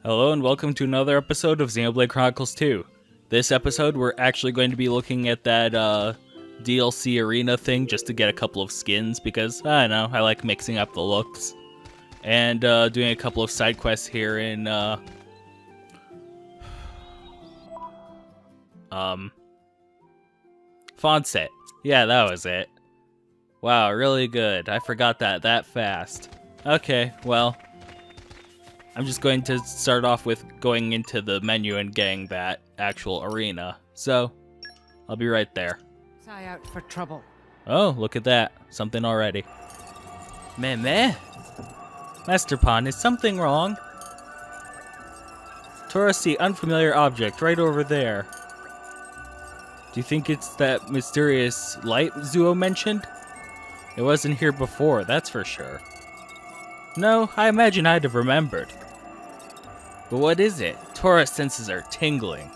Hello and welcome to another episode of Xenoblade Chronicles 2. This episode we're actually going to be looking at that DLC arena thing just to get a couple of skins because, I don't know, I like mixing up the looks. And doing a couple of side quests here in Fawncett. Yeah, that was it. Wow, really good. I forgot that fast. Okay, well, I'm just going to start off with going into the menu and getting that actual arena. So, I'll be right there. Eye out for trouble. Oh, look at that. Something already. Meh. Master Pond, is something wrong? Tourists see unfamiliar object right over there. Do you think it's that mysterious light Zuo mentioned? It wasn't here before, that's for sure. No, I imagine I'd have remembered. But what is it? Tora's senses are tingling.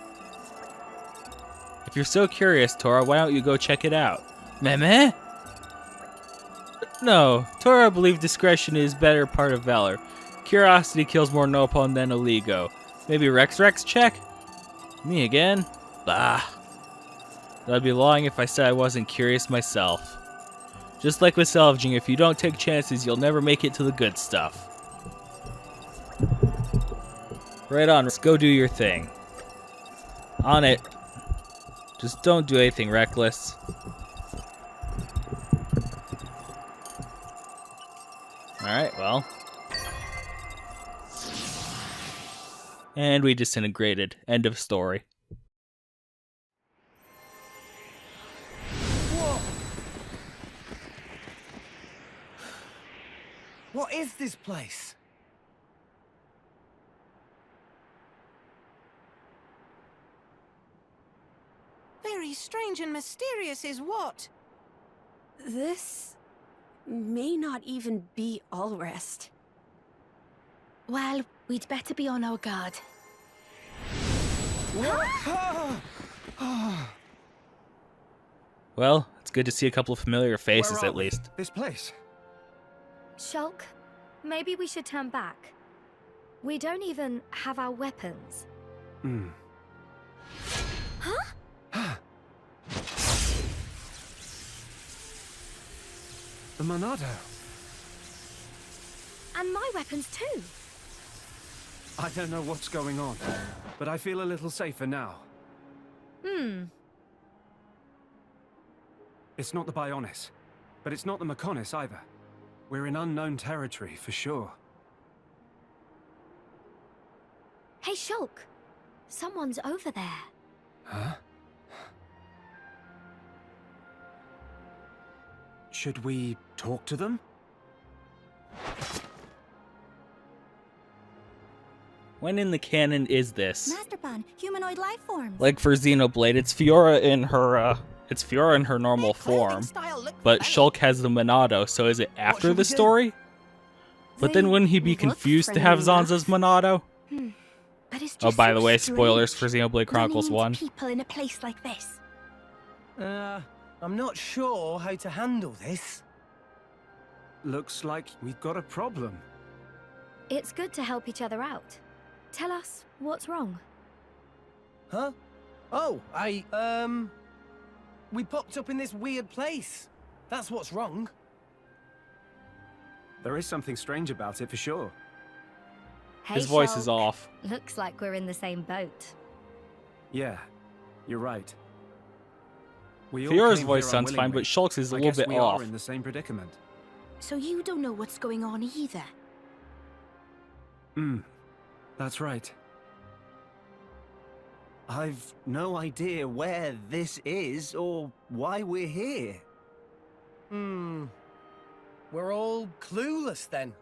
If you're so curious, Tora, why don't you go check it out? Meh? No, Tora believed discretion is better part of valor. Curiosity kills more Nopon than Oligo. Maybe Rex check? Me again? Bah. I'd be lying if I said I wasn't curious myself. Just like with salvaging, if you don't take chances, you'll never make it to the good stuff. Right on, let's go do your thing. On it. Just don't do anything reckless. Alright, well. And we disintegrated. End of story. Whoa. What is this place? Very strange and mysterious is what? This may not even be all rest. Well, we'd better be on our guard. Well, it's good to see a couple of familiar faces at least. This place. Shulk, maybe we should turn back. We don't even have our weapons. Huh? The Monado. And my weapons too. I don't know what's going on, but I feel a little safer now. It's not the Bionis, but it's not the Mechonis either. We're in unknown territory for sure. Hey, Shulk. Someone's over there. Huh? Should we talk to them? When in the canon is this? Masterpon, humanoid life forms. Like for Xenoblade, it's Fiora in her normal form, but Shulk has the Monado, so is it after the story? But then wouldn't he be confused to have Zanza's Monado? But it's just Oh, by the so way, strange spoilers for Xenoblade Chronicles running 1. into people in a place like this. I'm not sure how to handle this. Looks like we've got a problem. It's good to help each other out. Tell us what's wrong. Huh? Oh, we popped up in this weird place. That's what's wrong. There is something strange about it for sure. Hey, His voice is Shulk. off. Looks like we're in the same boat. Yeah, you're right. We all Fiora's came voice here sounds fine, unwillingly. but Shulk's is a I little guess bit we off. are in the same predicament. So you don't know what's going on either? That's right. I've no idea where this is or why we're here. We're all clueless then.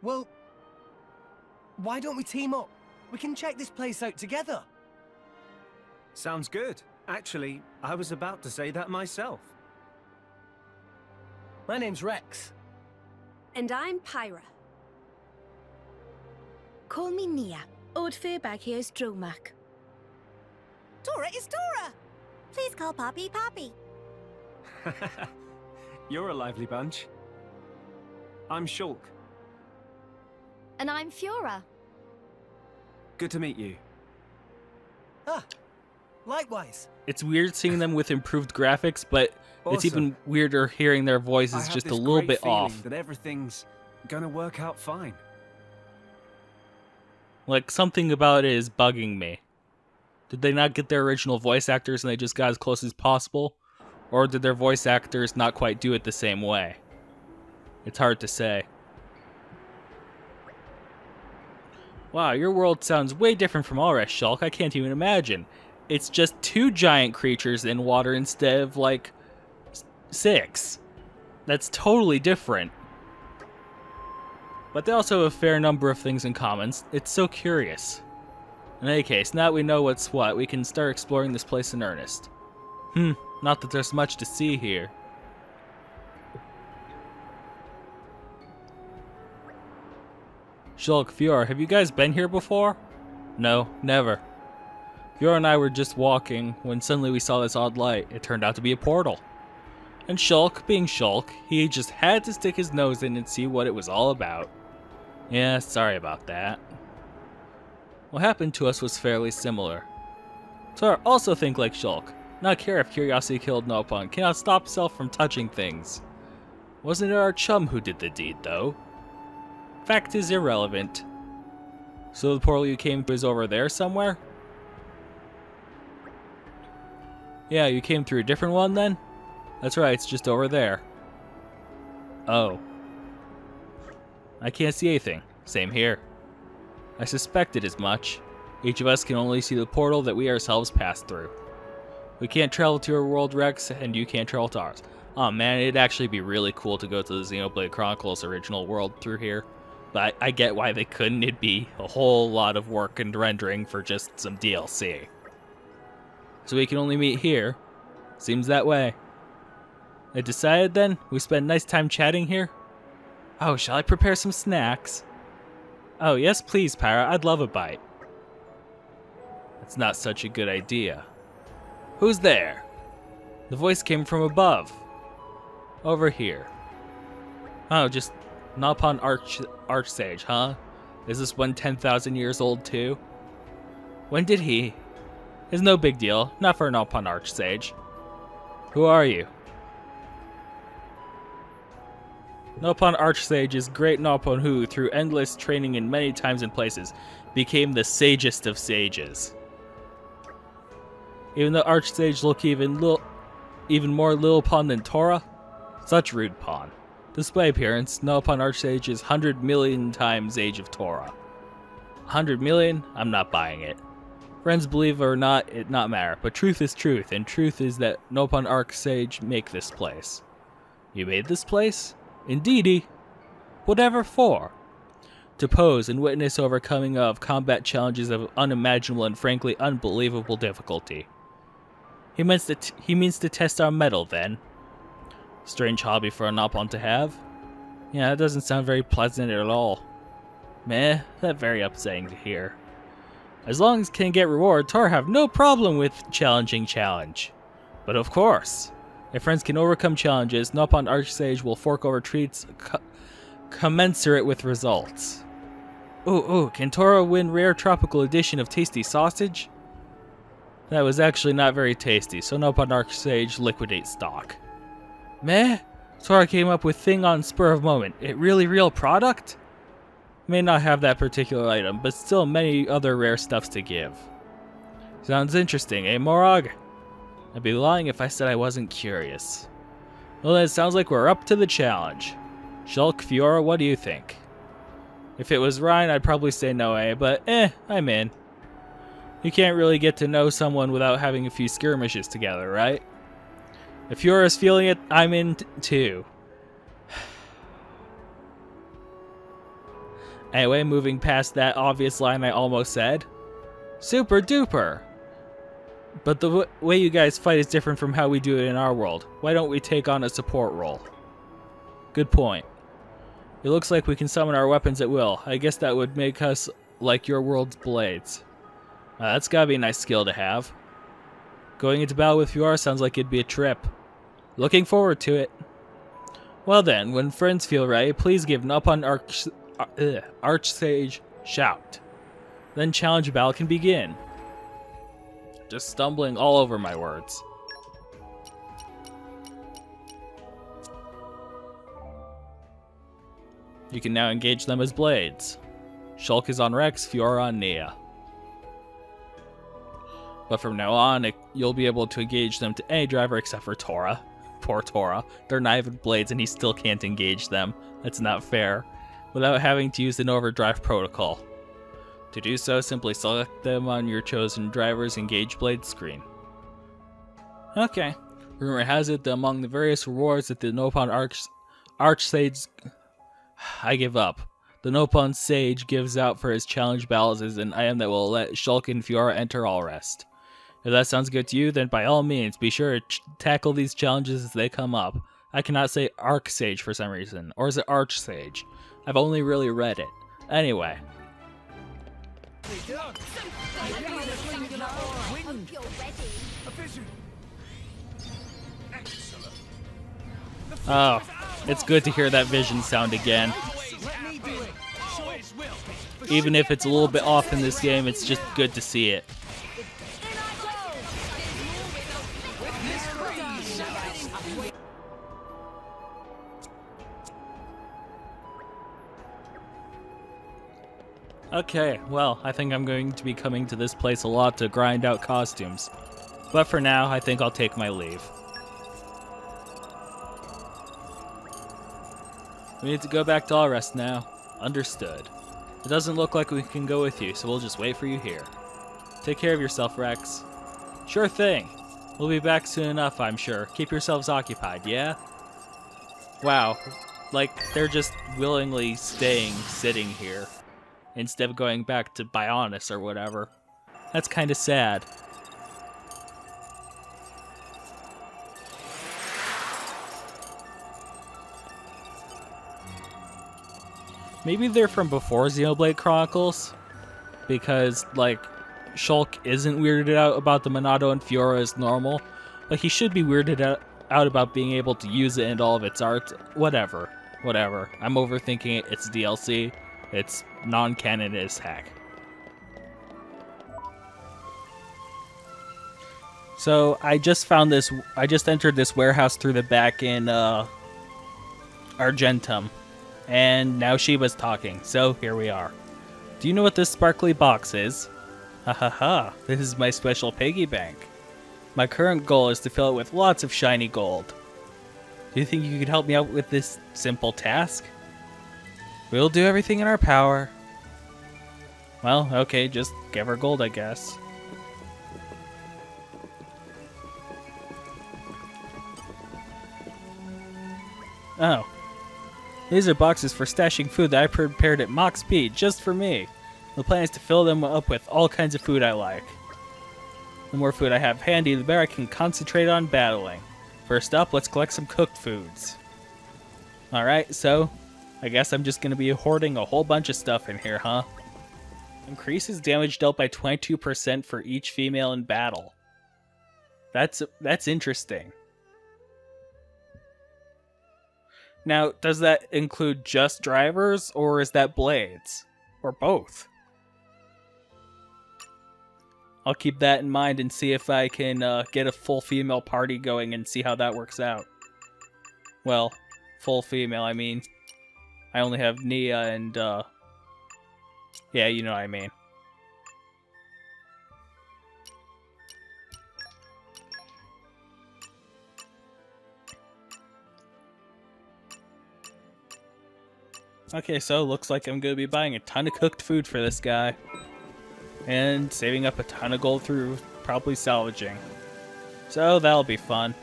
Well, why don't we team up? We can check this place out together. Sounds good. Actually, I was about to say that myself. My name's Rex. And I'm Pyra. Call me Nia. Old Fairbag here's Dromac. Tora is Tora! Please call Poppy Poppy. You're a lively bunch. I'm Shulk. And I'm Fiora. Good to meet you. Ah, likewise. It's weird seeing them with improved graphics, but it's Awesome. even weirder hearing their I voices have just a this little great bit feeling off. that everything's gonna work out fine. Like, something about it is bugging me. Did they not get their original voice actors and they just got as close as possible? Or did their voice actors not quite do it the same way? It's hard to say. Wow, your world sounds way different from ours, Shulk. I can't even imagine. It's just 2 giant creatures in water instead of, like, 6. That's totally different. But they also have a fair number of things in common. It's so curious. In any case, now that we know what's what, we can start exploring this place in earnest. Not that there's much to see here. Shulk, Fiora, have you guys been here before? No, never. Fiora and I were just walking when suddenly we saw this odd light. It turned out to be a portal. And Shulk, being Shulk, he just had to stick his nose in and see what it was all about. Yeah, sorry about that. What happened to us was fairly similar. So I also think like Shulk. Not care if curiosity killed Nopon, cannot stop self from touching things. Wasn't it our chum who did the deed, though? Fact is irrelevant. So the portal you came to is over there somewhere? Yeah, you came through a different one then? That's right, it's just over there. Oh. I can't see anything. Same here. I suspected as much. Each of us can only see the portal that we ourselves passed through. We can't travel to your world, Rex, and you can't travel to ours. Oh man, it'd actually be really cool to go to the Xenoblade Chronicles original world through here. But I get why they couldn't. It'd be a whole lot of work and rendering for just some DLC. So we can only meet here. Seems that way. I decided then? We spend nice time chatting here? Oh, shall I prepare some snacks? Oh, yes please, Pyra. I'd love a bite. That's not such a good idea. Who's there? The voice came from above. Over here. Oh, just Nopon Archsage, huh? Is this one 10,000 years old too? When did he? It's no big deal. Not for Nopon Archsage. Who are you? Nopon Archsage is great Nopon who, through endless training in many times and places, became the sagest of sages. Even though Archsage look even more Lil Pon than Tora, such rude pawn. Display appearance, Nopon Archsage is 100 million times age of Tora. 100 million? I'm not buying it. Friends believe or not, it not matter, but truth is truth, and truth is that Nopon Archsage make this place. You made this place? Indeedy. Whatever for? To pose and witness overcoming of combat challenges of unimaginable and frankly unbelievable difficulty. He means to test our mettle, then. Strange hobby for a Nopon to have. Yeah, that doesn't sound very pleasant at all. Meh, that's very upsetting to hear. As long as can get reward, Tor have no problem with challenge. But of course, if friends can overcome challenges, Nopon Archsage will fork over treats commensurate with results. Ooh, can Tora win rare tropical edition of tasty sausage? That was actually not very tasty, so Nopon Archsage liquidate stock. Meh? Tora came up with thing on spur of moment. It really real product? May not have that particular item, but still many other rare stuffs to give. Sounds interesting, eh, Morag? I'd be lying if I said I wasn't curious. Well then, it sounds like we're up to the challenge. Shulk, Fiora, what do you think? If it was Ryan, I'd probably say no, but I'm in. You can't really get to know someone without having a few skirmishes together, right? If Fiora's feeling it, I'm in too. Anyway, moving past that obvious line I almost said. Super duper! But the way you guys fight is different from how we do it in our world. Why don't we take on a support role? Good point. It looks like we can summon our weapons at will. I guess that would make us like your world's blades. That's gotta be a nice skill to have. Going into battle with Fiora sounds like it'd be a trip. Looking forward to it. Well then, when friends feel right, please give Nopon Archsage shout. Then challenge battle can begin. Just stumbling all over my words. You can now engage them as blades. Shulk is on Rex, Fiora on Nia. But from now on, you'll be able to engage them to any driver except for Tora. Poor Tora. They're knife blades and he still can't engage them. That's not fair. Without having to use an overdrive protocol. To do so, simply select them on your chosen driver's engage blade screen. Okay. Rumor has it that among the various rewards that the Nopon Archsage... I give up. The Nopon Sage gives out for his challenge battles is an item that will let Shulk and Fiora enter all rest. If that sounds good to you, then by all means, be sure to tackle these challenges as they come up. I cannot say Archsage for some reason, or is it Archsage? I've only really read it. Anyway. Oh, it's good to hear that vision sound again. Even if it's a little bit off in this game, it's just good to see it. Okay, well, I think I'm going to be coming to this place a lot to grind out costumes. But for now, I think I'll take my leave. We need to go back to Allrest now. Understood. It doesn't look like we can go with you, so we'll just wait for you here. Take care of yourself, Rex. Sure thing. We'll be back soon enough, I'm sure. Keep yourselves occupied, yeah? Wow. Like, they're just willingly sitting here, instead of going back to Bionis or whatever. That's kind of sad. Maybe they're from before Xenoblade Chronicles, because, like, Shulk isn't weirded out about the Monado and Fiora as normal. Like, he should be weirded out about being able to use it and all of its art. Whatever. I'm overthinking it. It's DLC. It's non-canon as heck. So, I just entered this warehouse through the back in, Argentum. And now Sheba's talking, so here we are. Do you know what this sparkly box is? Ha ha ha, this is my special piggy bank. My current goal is to fill it with lots of shiny gold. Do you think you could help me out with this simple task? We'll do everything in our power. Well, okay, just give her gold, I guess. Oh. These are boxes for stashing food that I prepared at Mach Speed, just for me. The plan is to fill them up with all kinds of food I like. The more food I have handy, the better I can concentrate on battling. First up, let's collect some cooked foods. Alright, so I guess I'm just going to be hoarding a whole bunch of stuff in here, huh? Increases damage dealt by 22% for each female in battle. That's interesting. Now, does that include just drivers, or is that blades? Or both? I'll keep that in mind and see if I can get a full female party going and see how that works out. Well, full female, I mean. I only have Nia and, yeah, you know what I mean. Okay, so looks like I'm going to be buying a ton of cooked food for this guy. And saving up a ton of gold through probably salvaging. So that'll be fun.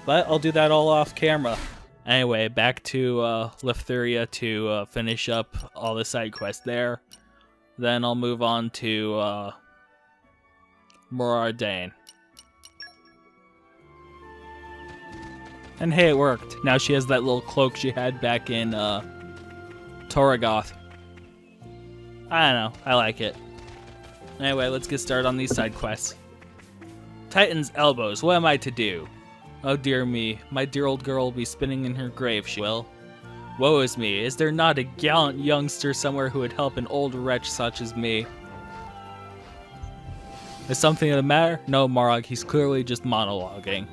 But I'll do that all off camera. Anyway, back to Leftheria to finish up all the side quests there. Then I'll move on to Moradane. And hey, it worked. Now she has that little cloak she had back in Toragoth. I don't know. I like it. Anyway, let's get started on these side quests. Titan's elbows. What am I to do? Oh dear me. My dear old girl will be spinning in her grave, she will. Woe is me, is there not a gallant youngster somewhere who would help an old wretch such as me? Is something the matter? No, Marog, he's clearly just monologuing.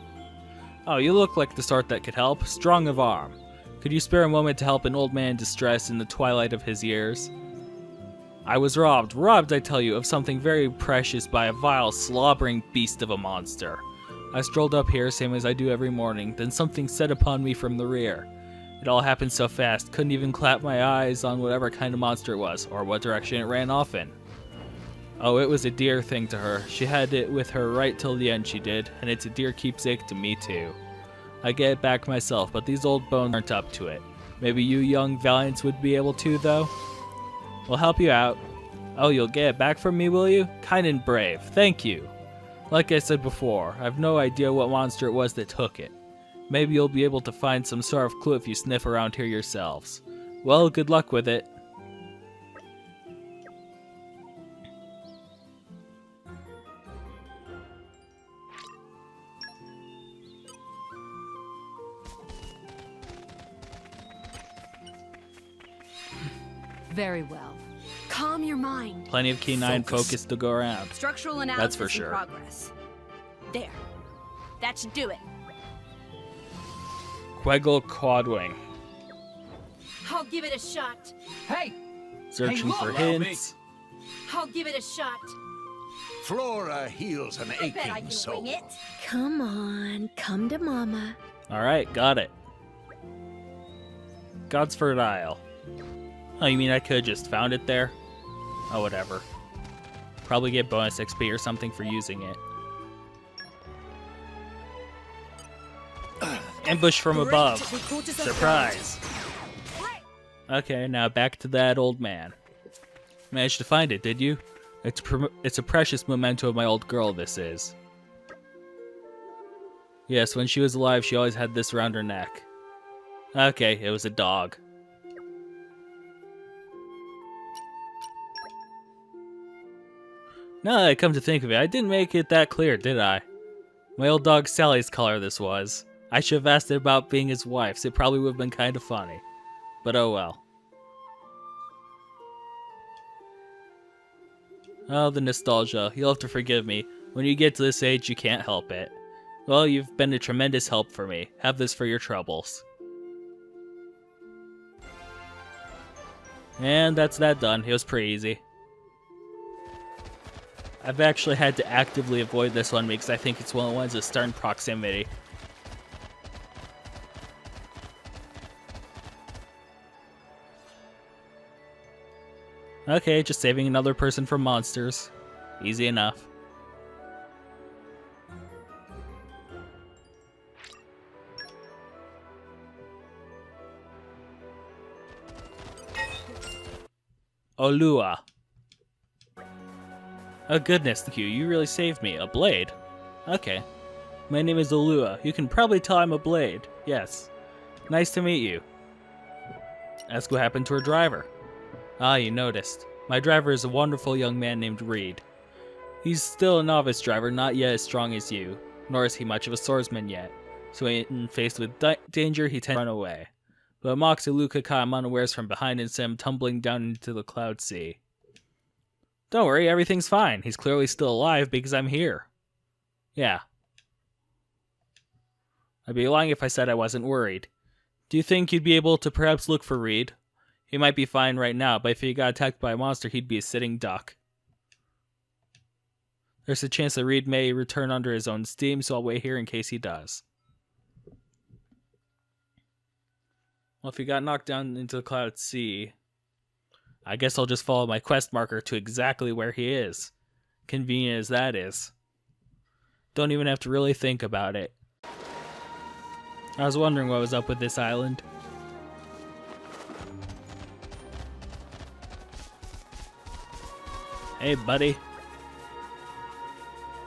Oh, you look like the sort that could help. Strong of arm. Could you spare a moment to help an old man in distress in the twilight of his years? I was robbed, I tell you, of something very precious by a vile, slobbering beast of a monster. I strolled up here, same as I do every morning, then something set upon me from the rear. It all happened so fast, couldn't even clap my eyes on whatever kind of monster it was, or what direction it ran off in. Oh, it was a dear thing to her. She had it with her right till the end, she did, and it's a dear keepsake to me too. I get it back myself, but these old bones aren't up to it. Maybe you young valiants would be able to, though? We'll help you out. Oh, you'll get it back from me, will you? Kind and brave. Thank you. Like I said before, I've no idea what monster it was that took it. Maybe you'll be able to find some sort of clue if you sniff around here yourselves. Well, good luck with it. Very well. Calm your mind. Plenty of K9 focus to go around. Structural analysis That's for sure. in progress. There. That should do it. Queggle Quadwing. I'll give it a shot. Hey! Searching look, for allow me. hints. I'll give it a shot. Flora heals an I bet I aching can soul. wing it. Come on, come to Mama. Alright, got it. Godsford Isle. Oh, you mean I could have just found it there? Oh, whatever. Probably get bonus XP or something for using it. Ambush from above. Surprise. Okay, now back to that old man. Managed to find it, did you? It's a precious memento of my old girl, this is. Yes, when she was alive, she always had this around her neck. Okay, it was a dog. Now that I come to think of it, I didn't make it that clear, did I? My old dog Sally's color this was. I should have asked it about being his wife's. It probably would have been kind of funny. But oh well. Oh, the nostalgia. You'll have to forgive me. When you get to this age, you can't help it. Well, you've been a tremendous help for me. Have this for your troubles. And that's that done. It was pretty easy. I've actually had to actively avoid this one because I think it's one of the ones that start in proximity. Okay, just saving another person from monsters. Easy enough. Olua. Oh goodness, thank you. You really saved me. A blade? Okay. My name is Olua. You can probably tell I'm a blade. Yes. Nice to meet you. Ask what happened to her driver. Ah, you noticed. My driver is a wonderful young man named Reed. He's still a novice driver, not yet as strong as you, nor is he much of a swordsman yet. So when faced with danger, he tends to run away. But Mox and Luca caught him unawares from behind and sent him tumbling down into the cloud sea. Don't worry, everything's fine. He's clearly still alive because I'm here. Yeah. I'd be lying if I said I wasn't worried. Do you think you'd be able to perhaps look for Reed? He might be fine right now, but if he got attacked by a monster, he'd be a sitting duck. There's a chance that Reed may return under his own steam, so I'll wait here in case he does. Well, if he got knocked down into the cloud sea, I guess I'll just follow my quest marker to exactly where he is. Convenient as that is. Don't even have to really think about it. I was wondering what was up with this island. Hey, buddy.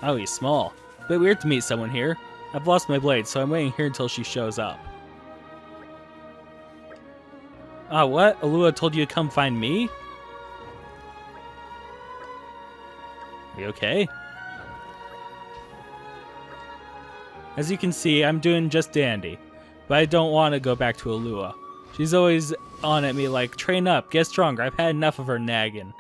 Oh, he's small. Bit weird to meet someone here. I've lost my blade, so I'm waiting here until she shows up. Oh, what? Olua told you to come find me? Are you okay? As you can see, I'm doing just dandy. But I don't want to go back to Olua. She's always on at me like, train up, get stronger. I've had enough of her nagging.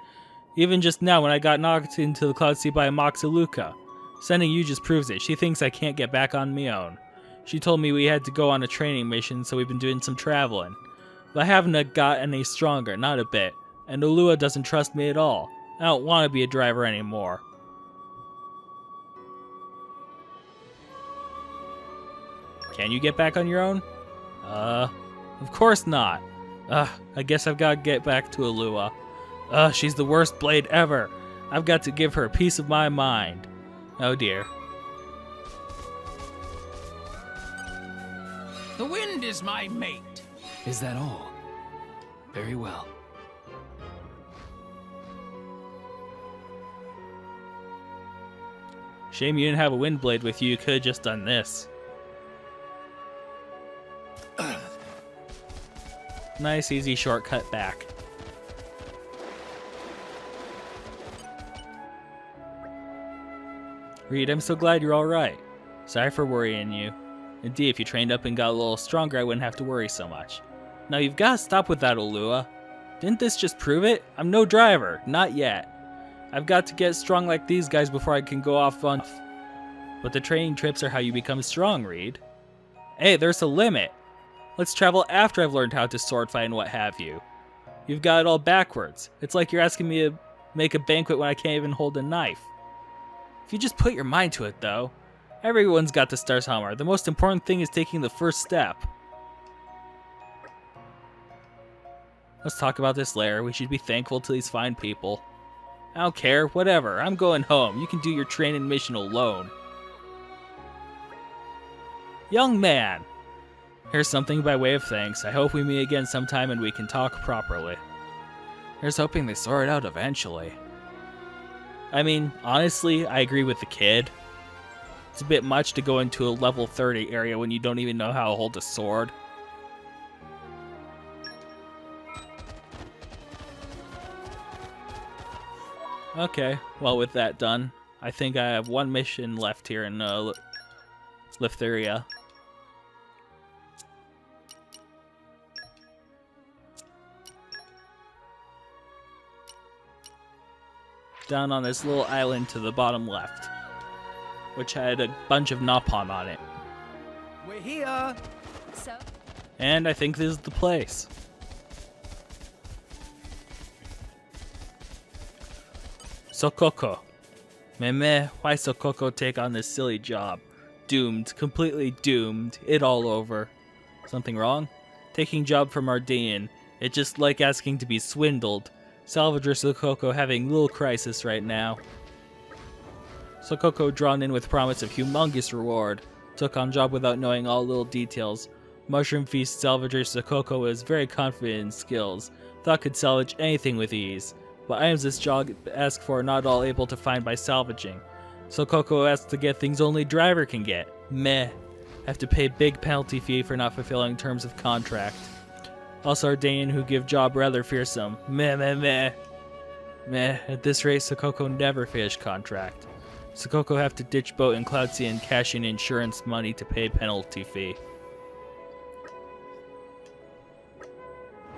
Even just now when I got knocked into the cloud sea by Moxaluka. Sending you just proves it. She thinks I can't get back on my own. She told me we had to go on a training mission, so we've been doing some traveling. But I haven't got any stronger, not a bit. And Ulua doesn't trust me at all. I don't want to be a driver anymore. Can you get back on your own? Of course not. I guess I've got to get back to Ulua. She's the worst blade ever. I've got to give her a piece of my mind. Oh dear. The wind is my mate. Is that all? Very well. Shame you didn't have a wind blade with you. You could have just done this. Nice, easy shortcut back. Reed, I'm so glad you're alright. Sorry for worrying you. Indeed, if you trained up and got a little stronger, I wouldn't have to worry so much. Now you've got to stop with that, Ulua. Didn't this just prove it? I'm no driver. Not yet. I've got to get strong like these guys before I can go off on... But the training trips are how you become strong, Reed. Hey, there's a limit. Let's travel after I've learned how to sword fight and what have you. You've got it all backwards. It's like you're asking me to make a banquet when I can't even hold a knife. If you just put your mind to it, though, everyone's got the Stars Hammer. The most important thing is taking the first step. Let's talk about this later. We should be thankful to these fine people. I don't care. Whatever. I'm going home. You can do your training mission alone. Young man. Here's something by way of thanks. I hope we meet again sometime and we can talk properly. Here's hoping they sort it out eventually. I mean, honestly, I agree with the kid. It's a bit much to go into a level 30 area when you don't even know how to hold a sword. Okay, well with that done, I think I have one mission left here in Leftheria. Down on this little island to the bottom left, which had a bunch of Nopon on it. We're here! So? And I think this is the place. Sokoko. Meme, why Sokoko take on this silly job? Doomed, completely doomed, it all over. Something wrong? Taking job from Ardennian. It's just like asking to be swindled. Salvager Sokoko having little crisis right now. Sokoko drawn in with promise of humongous reward. Took on job without knowing all little details. Mushroom Feast Salvager Sokoko was very confident in skills. Thought could salvage anything with ease. But items this job asked for are not all able to find by salvaging. Sokoko asked to get things only driver can get. Meh. Have to pay big penalty fee for not fulfilling terms of contract. Also Ardennian who give job rather fearsome. Meh meh meh. Meh, at this rate Sokoko never finish contract. Sokoko have to ditch boat in Cloud Sea and cash in insurance money to pay penalty fee.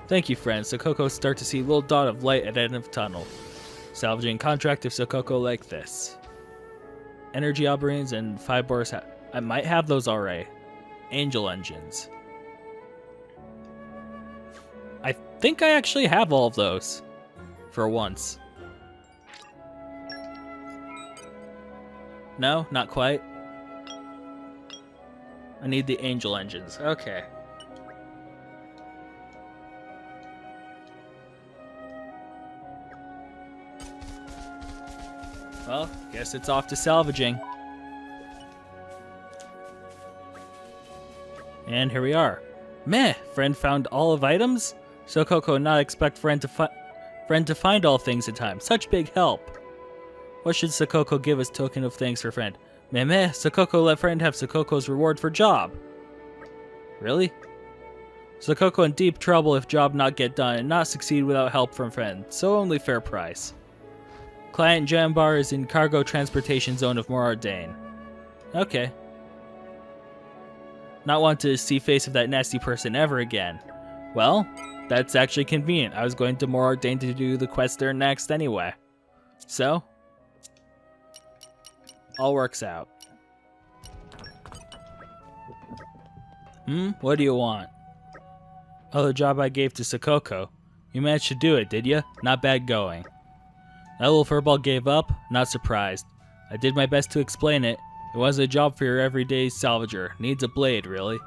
Thank you, friends. Sokoko start to see a little dot of light at the end of tunnel. Salvaging contract of Sokoko like this. Energy Alberines and 5 Boreas. I might have those already. Angel engines. I think I actually have all of those. For once. No, not quite. I need the angel engines. Okay. Well, guess it's off to salvaging. And here we are. Meh, friend found all of items? Sokoko not expect friend to find all things in time. Such big help. What should Sokoko give as token of thanks for friend? Meh meh, Sokoko let friend have Sokoko's reward for job. Really? Sokoko in deep trouble if job not get done and not succeed without help from friend. So only fair price. Client Jambar is in cargo transportation zone of Morardain. Okay. Not want to see face of that nasty person ever again. Well, that's actually convenient. I was going to Morardain to do the quest there next anyway. So, all works out. What do you want? Oh, the job I gave to Sakoko. You managed to do it, did you? Not bad going. That little furball gave up? Not surprised. I did my best to explain it. It wasn't a job for your everyday salvager. Needs a blade, really.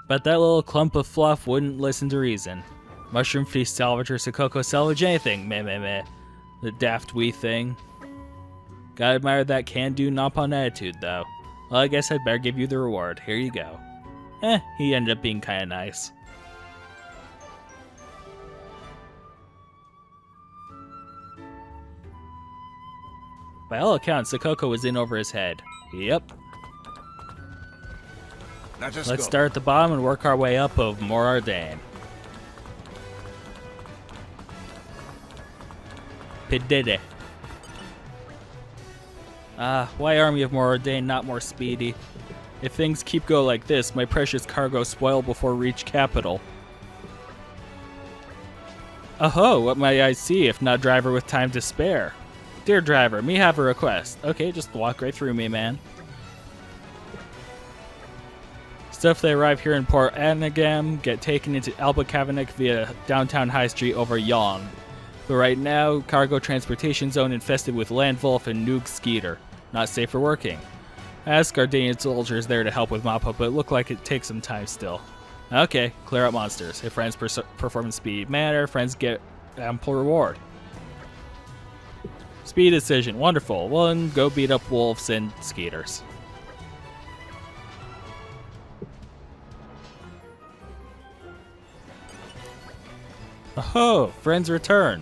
But that little clump of fluff wouldn't listen to reason. Mushroom Feast salvager Sakoko salvage anything, meh meh meh. The daft wee thing. Gotta admire that can-do Nopon attitude, though. Well, I guess I'd better give you the reward. Here you go. He ended up being kinda nice. By all accounts, Sakoko was in over his head. Yep. Let's start at the bottom and work our way up of Morardain. Pididi. Why Army of Morardain not more speedy? If things keep go like this, my precious cargo spoil before reach capital. Oh, what might I see if not driver with time to spare? Dear driver, me have a request. Okay, just walk right through me, man. Stuff they arrive here in Port Anagam get taken into Albacavanek via downtown High Street over Yon. But right now, cargo transportation zone infested with Landwolf and Noog Skeeter. Not safe for working. Ask Gardanian soldiers there to help with mop up, but it look like it takes some time still. Okay, clear out monsters. If friends perform in speed manner, friends get ample reward. Speed decision, wonderful. Well, then go beat up wolves and skeeters. Oh, friends return.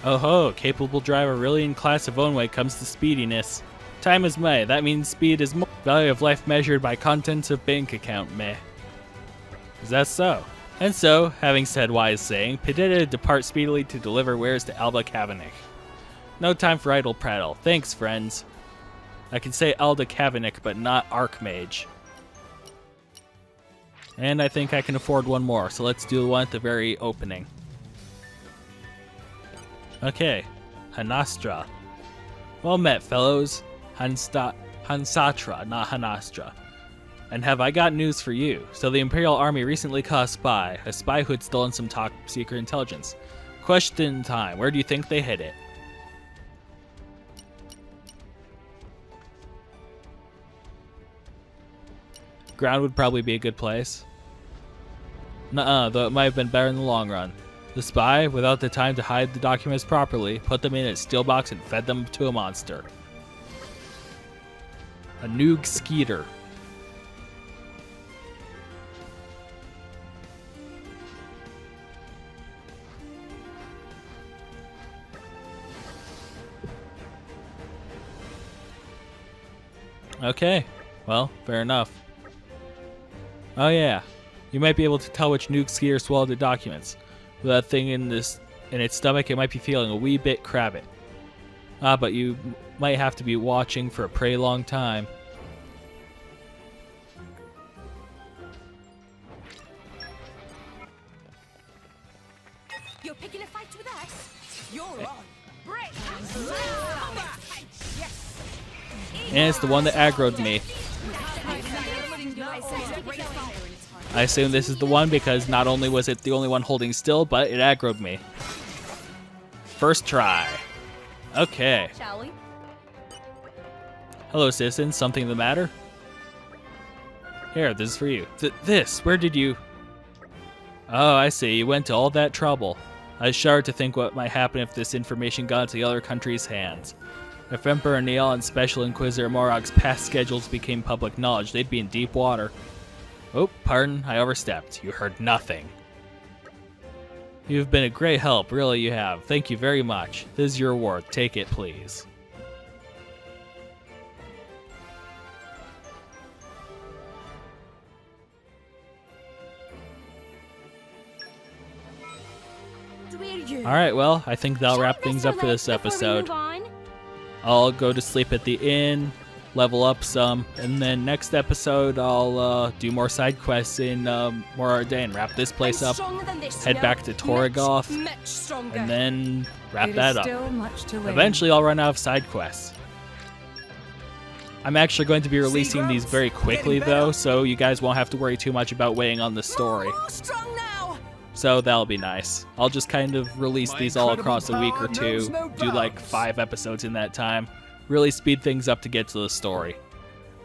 Oh, capable driver really in class of own way comes to speediness. Time is May, that means speed is more. Value of life measured by contents of bank account May. Is that so? And so, having said wise saying, Pidida depart speedily to deliver wares to Alba Kavanagh. No time for idle prattle. Thanks, friends. I can say Alda Kavanagh, but not Archmage. And I think I can afford one more, so let's do the one at the very opening. Okay, Hanastra. Well met, fellows. Hansatra, not Hanastra. And have I got news for you. So the Imperial Army recently caught a spy who had stolen some top secret intelligence. Question time, where do you think they hid it? Ground would probably be a good place. Nuh-uh, though it might have been better in the long run. The spy, without the time to hide the documents properly, put them in a steel box and fed them to a monster. A Noog Skeeter. Okay, well, fair enough. Oh yeah, you might be able to tell which Noog Skeeter swallowed the documents. With that thing in its stomach, it might be feeling a wee bit crabbit. But you might have to be watching for a pretty long time. You're picking a fight with us? You're on. Break! Yes! And it's the one that aggroed me. I assume this is the one because not only was it the only one holding still, but it aggroed me. First try. Okay. Shall we? Hello, citizen. Something the matter? Here, this is for you. This? Where did you... Oh, I see. You went to all that trouble. I shudder to think what might happen if this information got into the other country's hands. If Emperor Neil and Special Inquisitor Morog's past schedules became public knowledge, they'd be in deep water. Oh, pardon, I overstepped. You heard nothing. You've been a great help, really you have. Thank you very much. This is your reward. Take it, please. Alright, well, I think that'll wrap things up for this episode. I'll go to sleep at the inn, level up some, and then next episode I'll do more side quests in More Ardennes, wrap this place up, head back to Torrigoth, and then wrap that up. Still much to learn. Eventually I'll run out of side quests. I'm actually going to be releasing these very quickly though, so you guys won't have to worry too much about waiting on the story. So that'll be nice. I'll just kind of release these all across a week or two, do like 5 episodes in that time, really speed things up to get to the story.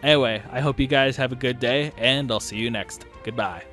Anyway, I hope you guys have a good day, and I'll see you next. Goodbye.